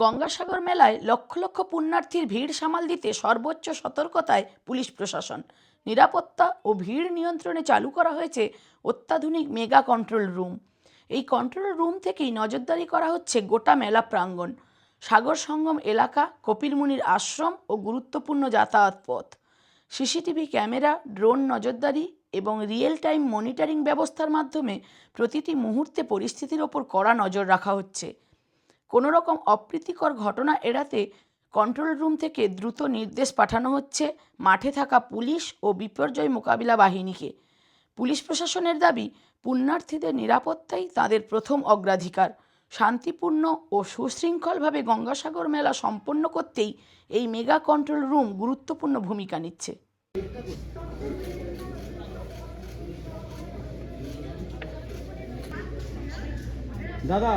গঙ্গাসাগর মেলায় লক্ষ লক্ষ পুণ্যার্থীর ভিড় সামাল দিতে সর্বোচ্চ সতর্কতায় পুলিশ প্রশাসন। নিরাপত্তা ও ভিড় নিয়ন্ত্রণে চালু করা হয়েছে অত্যাধুনিক মেগা কন্ট্রোল রুম। এই কন্ট্রোল রুম থেকেই নজরদারি করা হচ্ছে গোটা মেলা প্রাঙ্গণ, সাগর সঙ্গম এলাকা, কপিলমুনির আশ্রম ও গুরুত্বপূর্ণ যাতায়াত পথ। সিসিটিভি ক্যামেরা, ড্রোন নজরদারি এবং রিয়েল টাইম মনিটরিং ব্যবস্থার মাধ্যমে প্রতিটি মুহূর্তে পরিস্থিতির ওপর কড়া নজর রাখা হচ্ছে। কোনো রকম অপ্রীতিকর ঘটনা এড়াতে কন্ট্রোল রুম থেকে দ্রুত নির্দেশ পাঠানো হচ্ছে মাঠে থাকা পুলিশ ও বিপর্যয় মোকাবিলা বাহিনীকে। পুলিশ প্রশাসনের দাবি, পুণ্যার্থীদের নিরাপত্তাই তাদের প্রথম অগ্রাধিকার। শান্তিপূর্ণ ও সুশৃঙ্খলভাবে গঙ্গাসাগর মেলা সম্পন্ন করতেই এই মেগা কন্ট্রোল রুম গুরুত্বপূর্ণ ভূমিকা নিচ্ছে। দাদা